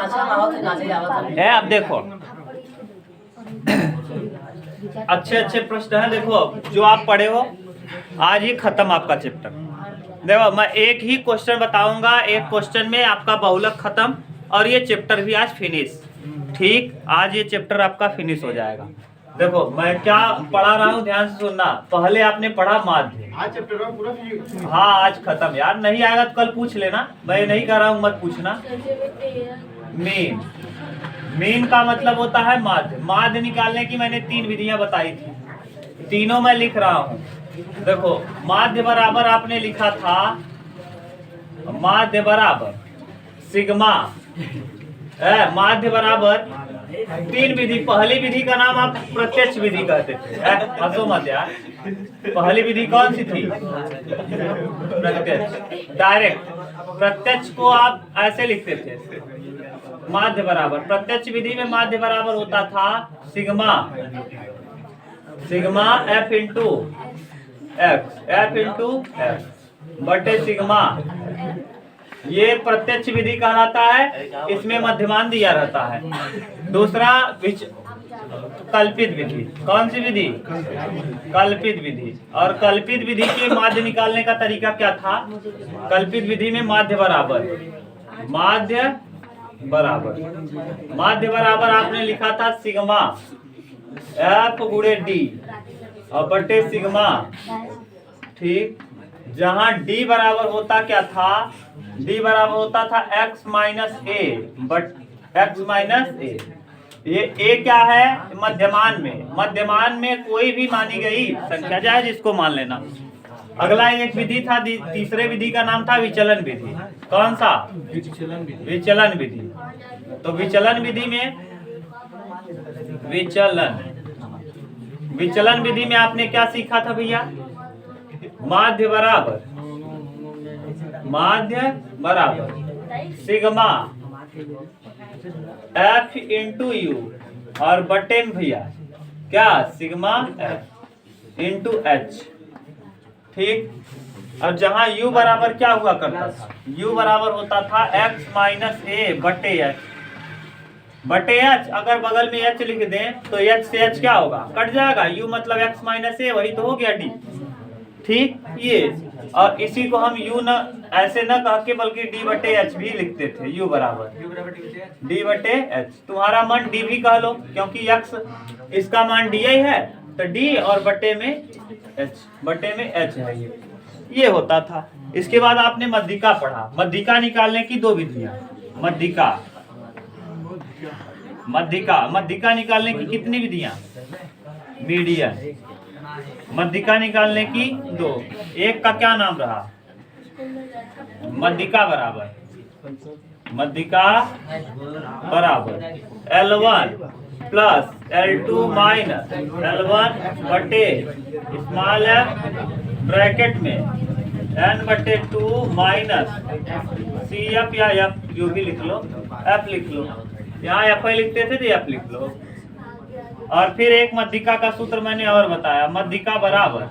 है। अब देखो अच्छे अच्छे प्रश्न है, देखो जो आप पढ़े हो आज ही खत्म आपका चैप्टर। देखो मैं एक ही क्वेश्चन बताऊंगा, एक क्वेश्चन में आपका बहुलक खत्म और ये चैप्टर भी आज फिनिश। ठीक, आज ये चैप्टर आपका फिनिश हो जाएगा। देखो मैं क्या पढ़ा रहा हूँ, ध्यान से सुनना। पहले आपने पढ़ा माध्य, आज चैप्टर पूरा हाँ आज खत्म। यार नहीं आएगा तो कल पूछ लेना, मैं नहीं कर रहा हूँ मत पूछना। मीन, मीन का मतलब होता है माध्य। माध्य निकालने की मैंने 3 विधियां बताई थी, तीनों मैं लिख रहा हूँ। देखो माध्य बराबर आपने लिखा था, माध्य बराबर सिग्मा, माध्य बराबर 3 विधि। पहली विधि का नाम आप प्रत्यक्ष विधि कहते थे, हंसो मत यार। पहली विधि कौन सी थी? प्रत्यक्ष, डायरेक्ट। प्रत्यक्ष को आप ऐसे लिखते थे, माध्य बराबर। प्रत्यक्ष विधि में माध्य बराबर होता था sigma, sigma F into x, F into x बटे सिग्मा। ये प्रत्यक्ष विधि कहलाता है, इसमें मध्यमान दिया रहता है। दूसरा कल्पित विधि। कौन सी विधि? कल्पित विधि। और कल्पित विधि के माध्य निकालने का तरीका क्या था? कल्पित विधि में माध्य बराबर, माध्य बराबर, माध्य बराबर आपने लिखा था सिग्मा एफ गुणे डी और बटे सिग्मा। ठीक, जहां डी बराबर होता क्या था? डी बराबर होता था X minus A but X minus A. ये ए क्या है? मध्यमान में, मध्यमान में कोई भी मानी गई संख्या जाए जिसको मान लेना। अगला एक विधि था, तीसरे विधि का नाम था विचलन विधि। कौन सा? विचलन विधि। तो विचलन विधि में, विचलन विधि में आपने क्या सीखा था भैया? माध्य बराबर, माध्य बराबर सिग्मा एफ इंटू यू और बटे में भैया क्या? Sigma F into H. ठीक, और जहां u बराबर क्या हुआ करता था? u बराबर होता था x माइनस ए बटे एच, बटे एच। अगर बगल में h लिख दें तो h से h क्या होगा? कट जाएगा। u मतलब x माइनस ए, वही तो हो गया d। ठीक, ये और इसी को हम u न ऐसे न कह के बल्कि d बटे एच भी लिखते थे। u बराबर d बटे एच। तुम्हारा मन d भी कह लो क्योंकि x इसका मान di है, तो d और बटे में h, बटे में h है। ये होता था। इसके बाद आपने मध्यिका पढ़ा। मध्यिका निकालने की 2 विधियां। मध्यिका, मध्यिका, मध्यिका निकालने की कितनी विधियां? मीडियन। मध्यिका निकालने की 2। एक का क्या नाम रहा? मध्यिका बराबर, मध्यिका बराबर L1 plus L2 minus L1 बटे स्मॉल f ब्रैकेट में n बटे 2 माइनस सी एफ या एफ, जो भी लिख लो, f लिख लो। यहाँ एफ आई लिखते थे तो एफ लिख लो। और फिर एक मध्यिका का सूत्र मैंने और बताया, मध्यिका बराबर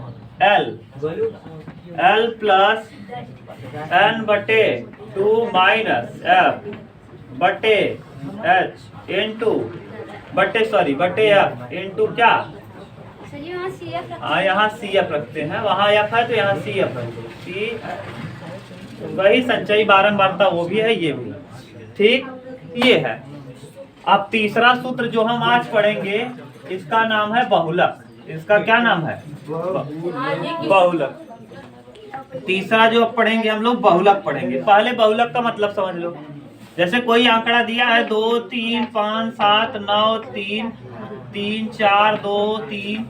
L प्लस n बटे 2 माइनस f बटे h इंटू बटे f इंटू क्या? हाँ यहाँ सी एफ रखते हैं, वहाँ एफ है तो यहाँ सी एफ रखते, सी वही संचयी बारंबारता वो भी है, ये भी। ठीक, ये है। अब तीसरा सूत्र जो हम आज पढ़ेंगे इसका नाम है बहुलक। इसका क्या नाम है? बहुलक। तीसरा जो पढ़ेंगे हम लोग बहुलक पढ़ेंगे। पहले बहुलक का मतलब समझ लो। जैसे कोई आंकड़ा दिया है 2 3 5 7 9 3 3 4 2 3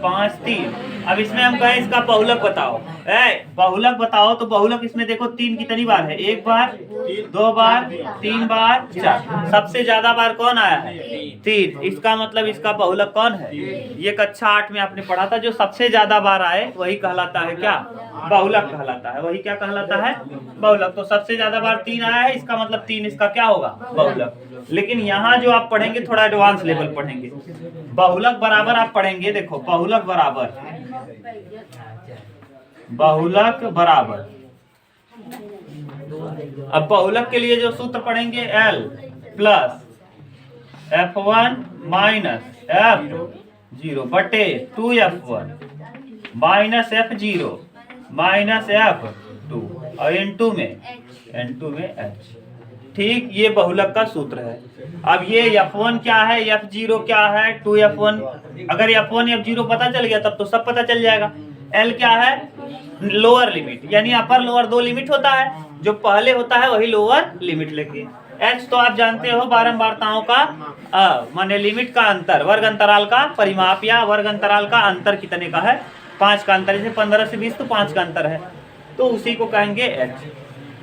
5 3। अब इसमें हम कहें इसका बहुलक बताओ, बहुलक बताओ, तो बहुलक इसमें देखो 3 कितनी बार है? 1 बार, 2 बार, 3 बार, 4। सबसे ज्यादा बार कौन आया है? 3। इसका मतलब इसका बहुलक कौन है? ये कक्षा 8 में आपने पढ़ा था, जो सबसे ज्यादा बार आए वही कहलाता है क्या? बहुलक कहलाता है। वही क्या कहलाता है? बहुलक। तो सबसे ज्यादा बार 3 आया है, इसका मतलब 3 इसका क्या होगा? बहुलक। लेकिन यहाँ जो आप पढ़ेंगे थोड़ा एडवांस लेवल पढ़ेंगे। बहुलक बराबर आप पढ़ेंगे, देखो बहुलक बराबर, बहुलक बराबर अब बहुलक के लिए जो सूत्र पढ़ेंगे L plus F1 minus F0 बटे 2F1 minus F0 minus F2 और N2 में H। ठीक, ये बहुलक का सूत्र है। अब ये F1 क्या है, F0 क्या है, 2F1, अगर F1 F0 पता चल गया तब तो सब पता चल जाएगा। L क्या है, लोअर लिमिट, यानी अपर लोअर दो लिमिट होता है, जो पहले होता है वही लोअर लिमिट लेके। H तो आप जानते हो बारंबारताओं का माने लिमिट का अंतर, वर्ग अंतराल का परिमाप या वर्ग अंतराल का अंतर कितने का है, 5 का अंतर, जैसे 15 से 20 तो 5 का अंतर है, तो उसी को कहेंगे H।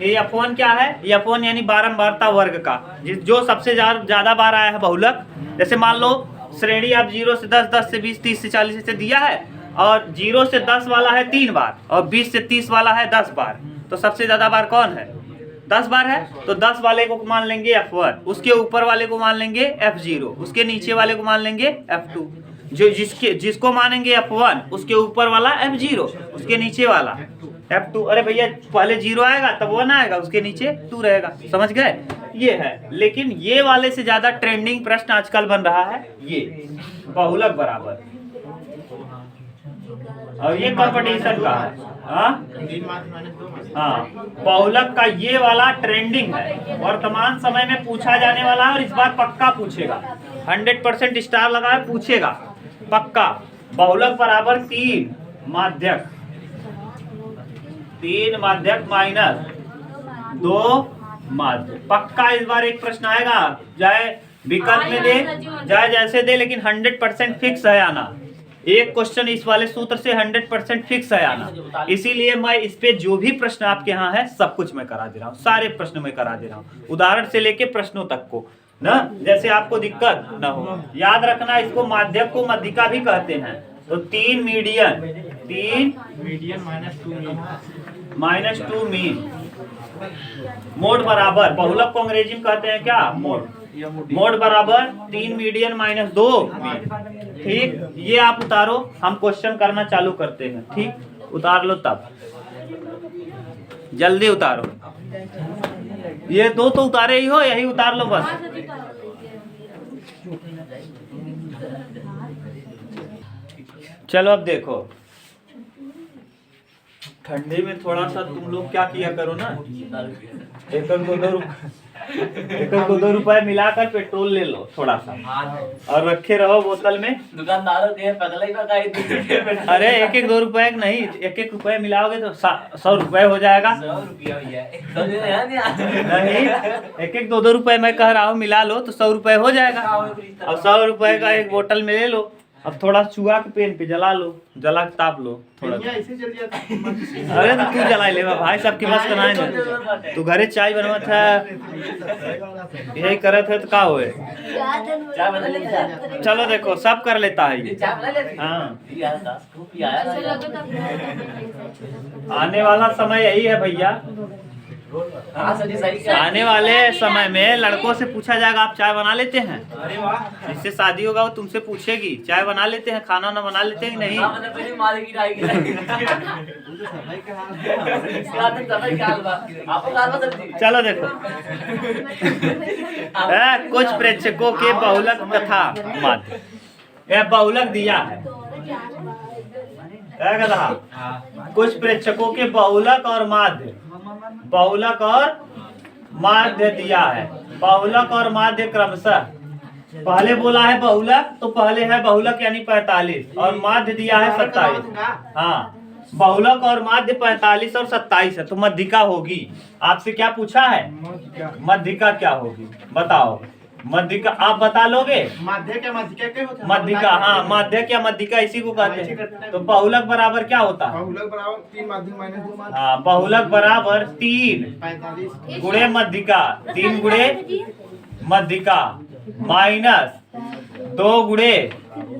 ये F1 क्या है, F1 यानी बारंबारता वर्ग का, जो सबसे ज्यादा बार आया है बहुलक। जैसे मान लो श्रेणी आप 0 से 10, 10 से 20, 30 से 40 से दिया है, और 0 से 10 वाला है 3 बार और 20 से 30 वाला है 10 बार, तो सबसे ज्यादा बार कौन है, 10 बार है, तो 10 वाले को मान लेंगे F1, उसके ऊपर वाले को मान लेंगे F0, उसके नीचे वाले को मान लेंगे F2, जो जिसको मानेंगे F1 उसके ऊपर वाला F0, उसके नीचे वाला F2। अरे भैया पहले 0 आएगा तब 1 आएगा, उसके नीचे 2 रहेगा, समझ गए, ये है। लेकिन ये वाले से ज्यादा ट्रेंडिंग प्रश्न आजकल बन रहा है ये बहुलक बराबर, और ये कंपटीशन का है। हाँ, बहुलक का ये वाला ट्रेंडिंग है, वर्तमान समय में पूछा जाने वाला है, और इस बार पक्का पूछेगा, 100% स्टार लगाए पूछेगा पक्का। बहुलक बराबर 3 माध्यक माइनस 2 माध्य, पक्का इस बार एक प्रश्न आएगा, चाहे विकल्प में दे चाहे जैसे दे, लेकिन 100% फिक्स है आना। एक क्वेश्चन इस वाले सूत्र से 100% फिक्स है आना, इसीलिए मैं इस पे जो भी प्रश्न आपके यहाँ है सब कुछ मैं करा दे रहा हूँ, सारे प्रश्न मैं करा दे रहा हूँ, उदाहरण से लेके प्रश्नों तक को ना, जैसे आपको दिक्कत ना हो। याद रखना, इसको माध्यक को मध्यिका भी कहते हैं। तो 3 मीडियन माइनस 2 मीन, मोड बराबर, बहुलक को अंग्रेजी में कहते हैं क्या, मोड बराबर 3 मीडियन माइनस 2 मीन। ठीक, ये आप उतारो, हम क्वेश्चन करना चालू करते हैं। ठीक, उतार लो, तब जल्दी उतारो, ये दो तो उतारे ही हो, यही उतार लो बस। चलो अब देखो, ठंडी में थोड़ा सा तुम लोग क्या किया करो ना, एक दो रुपए मिलाकर पेट्रोल ले लो थोड़ा सा, और रखे रहो बोतल में। दुकानदारों के पगला ही पकाई। अरे 1-2 रुपए नहीं, 1-1 रुपए मिलाओगे तो 100 रुपए हो जाएगा। 100 रुपया नहीं, 1-2 रुपए मैं कह रहा हूँ, मिला लो तो 100 रुपए हो जाएगा। अब 100 रुपए का एक बोतल में ले लो, अब थोड़ा चुहा के पेन पे जला लो, जला के ताप लो थोड़ा। ऐसे जल जाता है। अरे तो तू जला ले भाई, सबके बस का नहीं ना, तू घरे चाय बनवा था, यही करे थे तो का होए। चाय बना लेता। चलो देखो, सब कर लेता है ये। चाय बना लेते। हाँ, आया आने वाला समय यही है भैया, हाँ सर जी, सही। आने वाले समय में लड़कों से पूछा जाएगा आप चाय बना लेते हैं, अरे वाह, जिससे शादी होगा वो तुमसे पूछेगी चाय बना लेते हैं, खाना ना बना लेते हैं नहीं। मैंने पहले मारे की राई की चलो देखो, कुछ प्रेक्षकों के बहुलक तथा माध्य, यह बहुलक दिया है, क्या कहा, कुछ प्रेक्षकों के बहुलक और माध्य, बहुलक और माध्य दिया है। बहुलक और माध्य क्रमशः, पहले बोला है बहुलक तो पहले है बहुलक यानी 45, और माध्य दिया है 27। हाँ, बहुलक और माध्य 45 और 27 है, तो मध्यिका होगी। आपसे क्या पूछा है, मध्यिका क्या होगी बताओ, मध्यिका आप बता लोगे। माध्यक या मध्यिका क्या होता है? मध्यिका, हाँ, माध्यक या मध्यिका इसी को कहते हैं। तो बहुलक बराबर क्या होता है, बहुलक बराबर 3 माध्यक माइनस 2 माध्यक। हाँ, बहुलक बराबर 3 45 गुणे मध्यिका, 3 गुणे मध्यिका माइनस 2 गुणे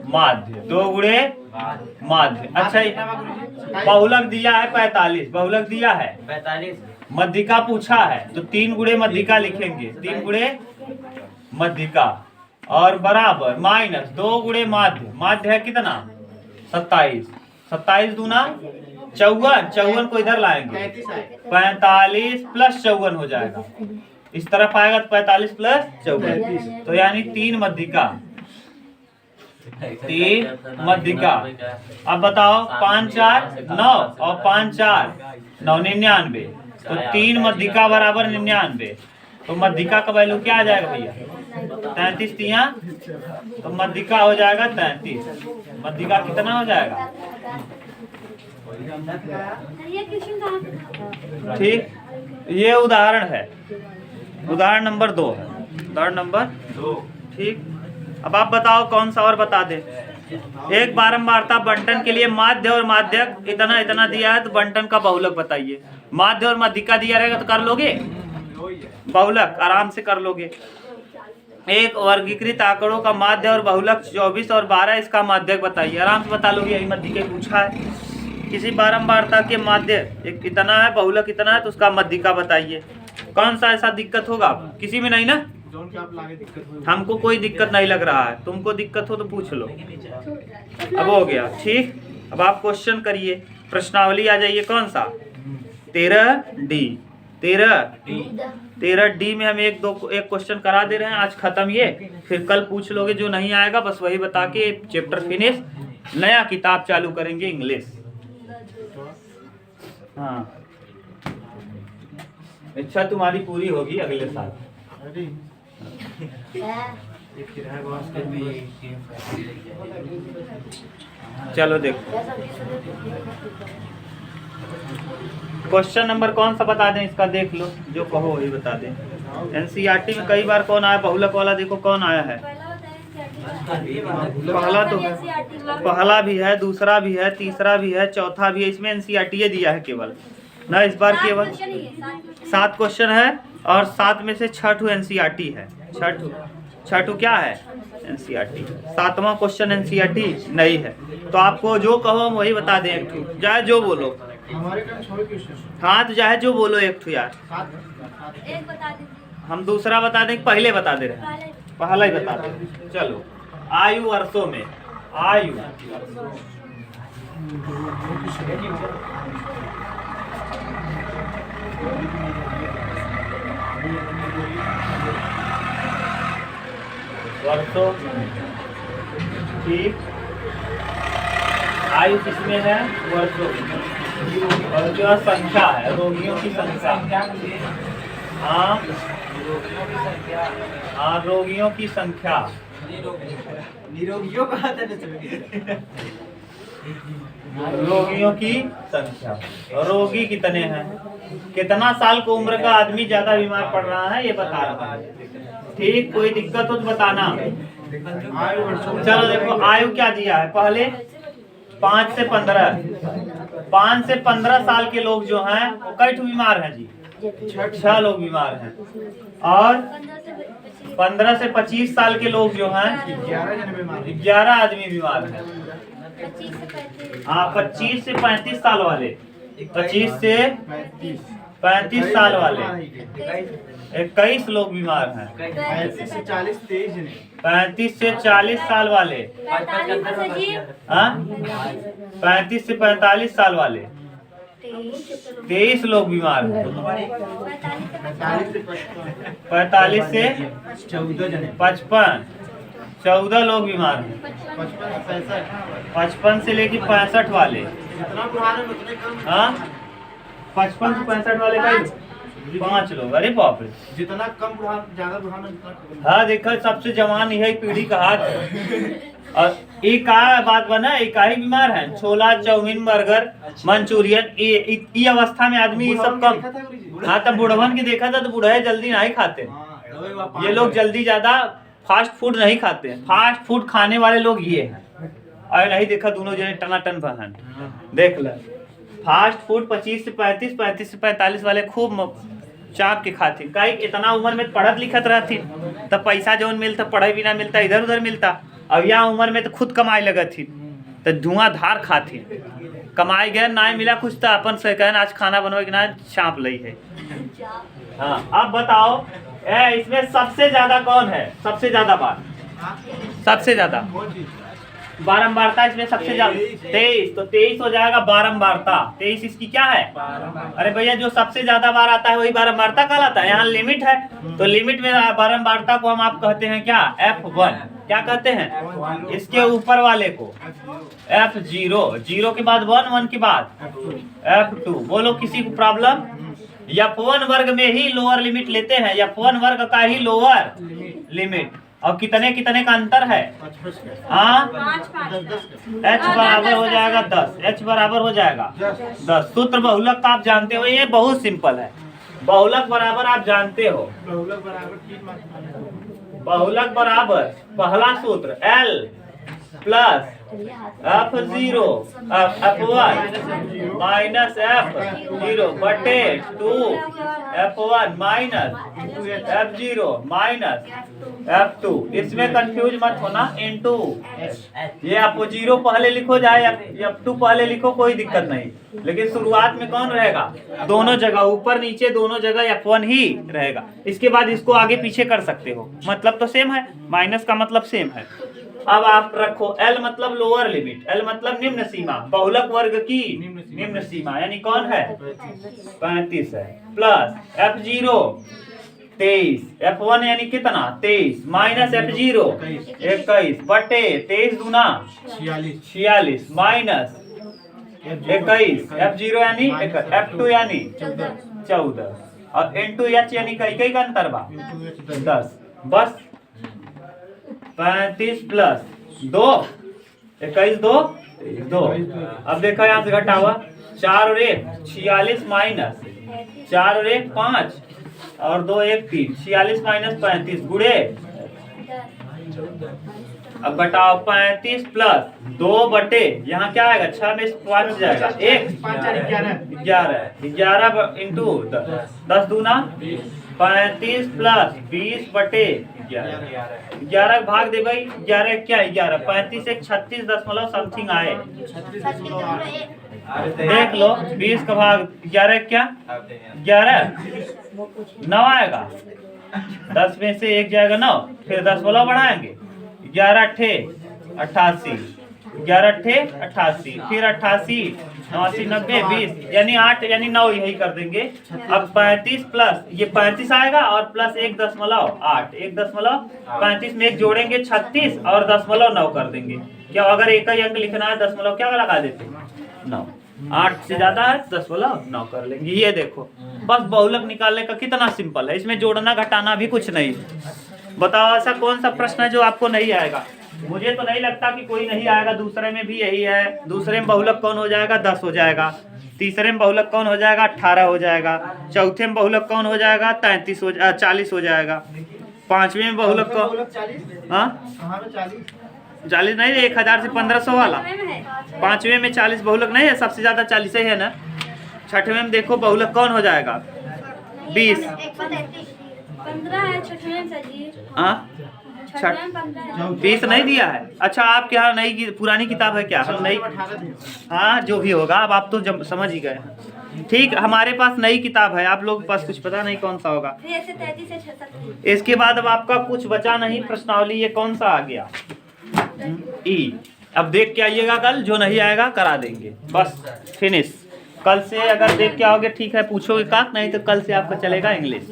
माध्य, 2 गुणे माध्य। अच्छा, बहुलक दिया है 45, बहुलक दिया है 45, मध्यिका पूछा है, तो 3 गुणे मध्यिका लिखेंगे, 3 गुणे मध्यिका, और बराबर माइनस 2 गुणे माध्य, माध्य है कितना 27, 27 दूना 54, 54 को इधर लाएंगे, 45 प्लस 54 हो जाएगा। इस तरफ आएगा तो 45 प्लस 54, तो यानी 3 मध्यिका। 3 मध्यिका। अब बताओ 5 4 9 और 5 4 9 99, तो 3 मध्यिका बराबर 99, तो मध्यिका का वैल्यू क्या आ जाएगा भैया? 33 तिया, तो मध्यिका हो जाएगा 33। मध्यिका कितना हो जाएगा? ठीक, ये उदाहरण है, उदाहरण नंबर 2 है, उदाहरण नंबर 2। ठीक, अब आप बताओ कौन सा और बता दे। एक बारंबारता बंटन के लिए माध्य और माध्यक इतना इतना दिया है, तो बंटन का बहुलक बताइए। माध्य और मध्यिका दिया रहेगा तो कर लोगे, बहुलक आराम से कर लोगे। एक वर्गीकृत आंकड़ों का माध्य और बहुलक 24 और 12, इसका माध्यक बताइए, आराम से बता लोगे। यही मध्यिका पूछा है। किसी बारंबारता के माध्य एक इतना है, बहुलक इतना है, तो उसका मध्यिका बताइए। कौन सा ऐसा दिक्कत होगा? किसी में नहीं ना? हमको कोई दिक्कत नहीं लग रहा है, तुमको दिक्कत हो तो पूछ लो। अब हो गया। ठीक, अब आप क्वेश्चन करिए, प्रश्नावली आ जाइए। कौन सा? 13D। 13D में हम एक क्वेश्चन करा दे रहे हैं, आज खत्म ये, फिर कल पूछ लोगे। जो नहीं आएगा बस वही बता के चैप्टर फिनिश, नया किताब चालू करेंगे इंग्लिश। हाँ, इच्छा तुम्हारी पूरी होगी अगले साल। चलो देखो क्वेश्चन नंबर कौन सा बता दें, इसका देख लो, जो कहो वही बता दें। एनसीईआरटी में कई बार कौन आया? बहुलक वाला देखो कौन आया है। पहला तो है, पहला भी है, दूसरा भी है, तीसरा भी है, चौथा भी है। इसमें एनसीईआरटी दिया है केवल ना, इस बार केवल 7 क्वेश्चन है, और 7 में से 6 एनसीईआरटी है। 6 क्या है? एनसीईआरटी। 7वां क्वेश्चन एनसीईआरटी नहीं है। तो आपको जो कहो हम वही बता दें, एक ठू चाहे जो बोलो। हाँ, तो चाहे जो बोलो एक ठू यार। हम दूसरा बता दें, पहले बता दे रहे हैं, पहला ही बता दे। चलो, आयु वर्षों में, आयु वर्षों। ठीक, आयु किसमें है? वर्षों में। और जो संख्या है, रोगियों की संख्या। हाँ हाँ, रोगियों की संख्या। निरोगियों का रोगियों की संख्या। रोगी कितने हैं? कितना साल की उम्र का आदमी ज्यादा बीमार पड़ रहा है, ये बता रहा है। ठीक, कोई दिक्कत हो तो बताना। चलो देखो, आयु क्या दिया है पहले? 5 से 15। 5 से 15 साल के लोग जो हैं वो कई बीमार हैं जी? 6 लोग बीमार हैं। और 15 से 25 साल के लोग जो हैं 11 आदमी बीमार हैं। हाँ, 25 से 35 साल वाले, 25 से 35 साल वाले 21 लोग बीमार हैं। 35 से 40 23 ने। 35 से 40 साल वाले, हाँ 35 से 45 साल वाले 23 लोग बीमार हैं। 45 से 55 14 लोग बीमार हैं। 55 से लेके 65 वाले, हाँ 55 से 65 वाले का 5 लोग। अरे बाप रे, जितना कम ज्यादा बढ़ाना। हाँ देखो, सबसे जवान यही पीढ़ी का हाथ है। और एक बात बना, एक ही बीमार है। छोला, चाउमीन, बर्गर, मंचूरियन, ये अवस्था में आदमी ये सब कम। हाँ, तब बुढ़वन के देखा था तो बुढ़े जल्दी नहीं खाते। ये लोग जल्दी ज्यादा फास्ट फूड नहीं खाते हैं। फास्ट फूड खाने वाले लोग ये हैं। और नहीं देखा, दोनों जने टनाटन बहन देख ले। फास्ट फूड 25 से 35, 35 से 45 वाले खूब चाप के खाते। कई इतना उम्र में पढ़त लिखत रहती, तब पैसा जौन मिलता पढ़ाई भी ना मिलता, इधर उधर मिलता। अब यहाँ उम्र में तो खुद कमाई लगत थी, तो धुआंधार खाती। कमाई गए ना मिला कुछ, तो अपन से कहना आज खाना बनवे के ना चाप लई है। हाँ, अब बताओ इसमें सबसे ज्यादा कौन है? सबसे ज्यादा बात, सबसे ज्यादा बारंबारता इसमें सबसे ज्यादा 23, तो 23 हो जाएगा बारंबारता। 23 इसकी क्या है? अरे भैया जो सबसे ज्यादा बार आता है वही बारंबारता कहलाता है। यहाँ लिमिट है तो लिमिट में बारंबारता को हम आप कहते हैं क्या? F1। क्या कहते हैं? इसके ऊपर वाले को F0, 0 के बाद 1, 1 के बाद F2। बोलो किसी को प्रॉब्लम? F1 वर्ग में ही लोअर लिमिट लेते हैं, F1 वर्ग का ही लोअर लिमिट। और कितने कितने का अंतर है? हाँ, h बराबर हो जाएगा 10, h बराबर हो जाएगा 10। सूत्र बहुलक का आप जानते हो, ये बहुत सिंपल है। बहुलक बराबर आप जानते हो, बहुलक बराबर 3 मात्रा। बहुलक बराबर पहला सूत्र L plus F0 F1 minus F0 बटे 2 F1 minus F0 minus F2। इसमें कंफ्यूज मत होना, इनटू ये आपको 0 पहले लिखो चाहे F2 पहले लिखो, कोई दिक्कत नहीं। लेकिन शुरुआत में कौन रहेगा? दोनों जगह, ऊपर नीचे दोनों जगह F1 ही रहेगा। इसके बाद इसको आगे पीछे कर सकते हो, मतलब तो सेम है, माइनस का मतलब सेम है। अब आप रखो L मतलब लोअर लिमिट, L मतलब निम्न सीमा, बहुलक वर्ग की निम्न सीमा यानी कौन है? 35 है, प्लस F0 23, F1 यानी कितना? 23 माइनस F0 21 बटे 23 दूना 46 माइनस 21 F0 यानी F2 यानी 14 और N2 H यानी कई का अंतर बा 10। बस 35 प्लस 2 21 2 2। अब देखो यहाँ से घटा हुआ 4 और 1 46 माइनस 4 और 1 5 और 2 1 3, 46 माइनस 35 गुड़े। अब घटाओ 35 प्लस 2 बटे यहाँ क्या आएगा? 6 में 5 जाएगा 1 11 इंटू 10 दूना 35 प्लस 20 बटे 11 भाग दे भाई, 11 क्या 11 35 एक 36 दशमलव समथिंग आए। देख लो 20 का भाग 11 क्या 11 9 आएगा, 10 में से 1 जाएगा 9, फिर दशमलव बढ़ाएंगे 11 अट्ठे 88, 11 अट्ठे 88, फिर 88 89 90 20 यानी 8 यानी 9 यही कर देंगे। अब 35 प्लस ये 35 आएगा और प्लस 1.8 1.35 में 1 जोड़ेंगे 36 और 0.9 कर देंगे। क्या अगर एक ही अंक लिखना है दशमलव क्या लगा देते? 9। 8 से ज्यादा है 0.9 कर लेंगे। ये देखो बस बहुलक निकालने का कितना सिंपल है, इसमें जोड़ना घटाना भी कुछ नहीं। बताओ ऐसा कौन सा प्रश्न है जो आपको नहीं आएगा? मुझे तो नहीं लगता कि कोई नहीं आएगा। दूसरे में भी यही है, दूसरे में बहुलक कौन हो जाएगा? 10 हो जाएगा। तीसरे में बहुलक कौन हो जाएगा? 18 हो जाएगा। चौथे में बहुलक कौन हो जाएगा? 40 हो जाएगा। पांचवें में बहुलक कौन? हाँ 40 नहीं, 1000 से 1500 वाला। पांचवें में 40 बहुलक नहीं है, सबसे ज्यादा 40 ही है ना। छठवें में देखो बहुलक कौन हो जाएगा? 20। 15 है छठवें में सर। हाँ 20 नहीं दिया है। अच्छा आपके यहाँ नई पुरानी किताब है क्या? हम नई, हाँ जो भी होगा, अब आप तो समझ ही गए। ठीक, हमारे पास नई किताब है, आप लोगों के पास कुछ पता नहीं कौन सा होगा। इसके बाद अब आपका कुछ बचा नहीं प्रश्नावली। ये कौन सा आ गया? ई। अब देख के आइएगा, कल जो नहीं आएगा करा देंगे, बस फिनिश। कल से अगर देख के आओगे ठीक है, पूछोगे का नहीं तो कल से आपका चलेगा इंग्लिश।